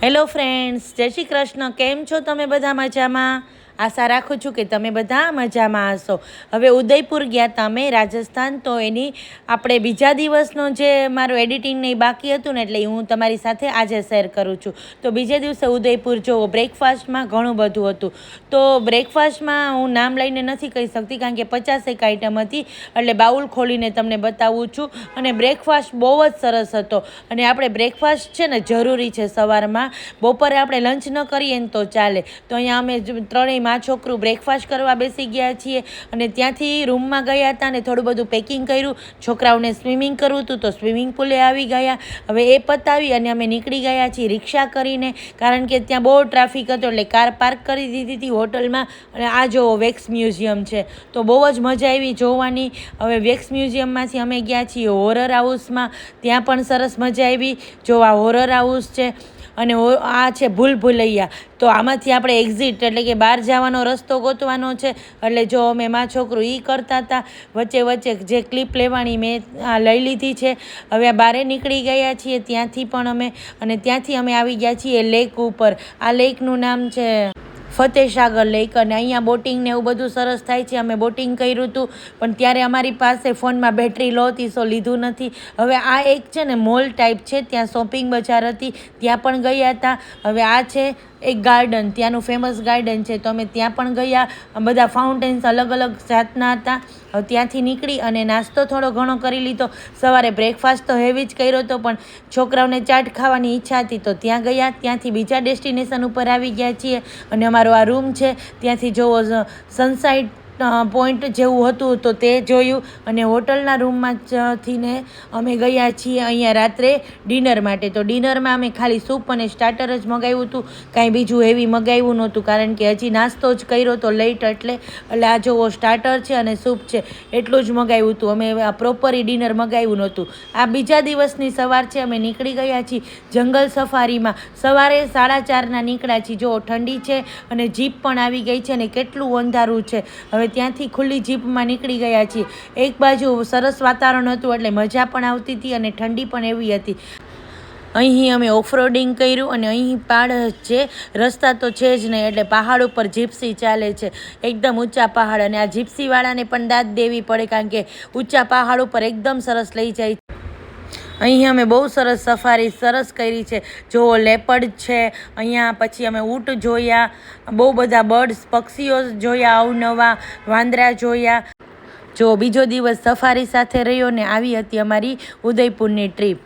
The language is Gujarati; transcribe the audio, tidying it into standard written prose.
હેલો ફ્રેન્ડ્સ, જય શ્રી કૃષ્ણ. કેમ છો તમે બધા? મજામાં? આશા રાખું છું કે તમે બધા મજામાં હશો. હવે ઉદયપુર ગયા હતા અમે રાજસ્થાન, તો એની આપણે બીજા દિવસનો જે મારું એડિટિંગ ને બાકી હતું ને, એટલે હું તમારી સાથે આજે શેર કરું છું. તો બીજે દિવસે ઉદયપુર જુઓ, બ્રેકફાસ્ટમાં ઘણું બધું હતું. તો બ્રેકફાસ્ટમાં હું નામ લઈને નથી કહી શકતી, કારણ કે 50 આઈટમ હતી, એટલે બાઉલ ખોલીને તમને બતાવું છું. અને બ્રેકફાસ્ટ બહુ જ સરસ હતો. અને આપણે બ્રેકફાસ્ટ છે ને જરૂરી છે સવારમાં. બપોરે આપણે લંચ ન કરીએ ને તો ચાલે. તો અહીંયા અમે ત્રણેય છોકરું બ્રેકફાસ્ટ કરવા બેસી ગયા છીએ. અને ત્યાંથી રૂમમાં ગયા હતા અને થોડું બધું પેકિંગ કર્યું. છોકરાઓને સ્વિમિંગ કરવું હતું તો સ્વિમિંગ પુલે આવી ગયા. હવે એ પતાવી અને અમે નીકળી ગયા છીએ રિક્ષા કરીને, કારણ કે ત્યાં બહુ ટ્રાફિક હતો, એટલે કાર પાર્ક કરી દીધી હતી હોટલમાં. અને આ જોવો વેક્સ મ્યુઝિયમ છે, તો બહુ જ મજા આવી જોવાની. હવે વેક્સ મ્યુઝિયમમાંથી અમે ગયા છીએ હોરર હાઉસમાં, ત્યાં પણ સરસ મજા આવી. જો આ હોરર હાઉસ છે અને આ છે ભૂલ ભૂલૈયા. તો આમાંથી આપણે એક્ઝિટ એટલે કે બહાર જવાનો રસ્તો ગોતવાનો છે. એટલે જો અમે છોકરું એ કરતા હતા, વચ્ચે વચ્ચે જે ક્લિપ લેવાની મેં લઈ લીધી છે. હવે આ બહાર નીકળી ગયા છીએ ત્યાંથી પણ અમે, અને ત્યાંથી અમે આવી ગયા છીએ લેક ઉપર. આ લેકનું નામ છે ફતેસાગર લેક, અને અહીંયા બોટિંગ ને એવું બધું સરસ થાય છે. અમે બોટિંગ કર્યું હતું, પણ ત્યારે અમારી પાસે ફોનમાં બેટરી લો હતી, સો લીધું નથી. હવે આ એક છે ને મોલ ટાઈપ છે, ત્યાં શોપિંગ બજાર હતી, ત્યાં પણ ગયા હતા. હવે આ છે એક ગાર્ડન, ત્યાંનું ફેમસ ગાર્ડન છે, તો અમે ત્યાં પણ ગયા. બધા ફાઉન્ટેન્સ અલગ અલગ જાતના હતા. હવે ત્યાંથી નીકળી અને નાસ્તો થોડો ઘણો કરી લીધો. સવારે બ્રેકફાસ્ટ તો હેવી જ કર્યો હતો, પણ છોકરાઓને ચાટ ખાવાની ઈચ્છા હતી તો ત્યાં ગયા. ત્યાંથી બીજા ડેસ્ટિનેશન ઉપર આવી ગયા છીએ. અને અમારો આ રૂમ છે, ત્યાંથી જોવો સનસાઇડ પોઈન્ટ જેવું હતું તો તે જોયું. અને હોટલના રૂમમાંથી ને અમે ગયા છીએ અહીંયા રાત્રે ડિનર માટે. તો ડિનરમાં અમે ખાલી સૂપ અને સ્ટાર્ટર જ મગાવ્યું હતું, કાંઈ બીજું હેવી મગાવ્યું નહોતું, કારણ કે હજી નાસ્તો જ કર્યો તો લેટ. એટલે આ જોવો સ્ટાર્ટર છે અને સૂપ છે, એટલું જ મગાવ્યું હતું. અમે આ પ્રોપરી ડિનર મગાવ્યું નહોતું. આ બીજા દિવસની સવાર છે, અમે નીકળી ગયા છીએ જંગલ સફારીમાં. સવારે 4:30ના નીકળ્યા છીએ. જો ઠંડી છે અને જીપ પણ આવી ગઈ છે, અને કેટલું અંધારું છે. હવે ત્યાંથી ખુલ્લી જીપમાં નીકળી ગયા છીએ. એક બાજુ સરસ વાતાવરણ હતું, એટલે મજા પણ આવતી હતી અને ઠંડી પણ એવી હતી. અહીં અમે ઓફરોડિંગ કર્યું, અને અહીં પહાડ છે, રસ્તા તો છે જ નહીં, એટલે પહાડ ઉપર જીપ્સી ચાલે છે, એકદમ ઊંચા પહાડ. અને આ જીપ્સીવાળાને પણ દાદ દેવી પડે, કારણ કે ઊંચા પહાડ ઉપર એકદમ સરસ લઈ જાય. અહીં અમે બહુ સરસ સફારી કરી છે. જો લેપર્ડ છે અહીંયા, પછી અમે ઊંટ જોયા, બહુ બધા બર્ડ્સ પક્ષીઓ જોયા, અવનવા વાંદરા જોયા. જો બીજો દિવસ સફારી સાથે રહ્યો ને આવી હતી અમારી ઉદયપુરની ટ્રીપ.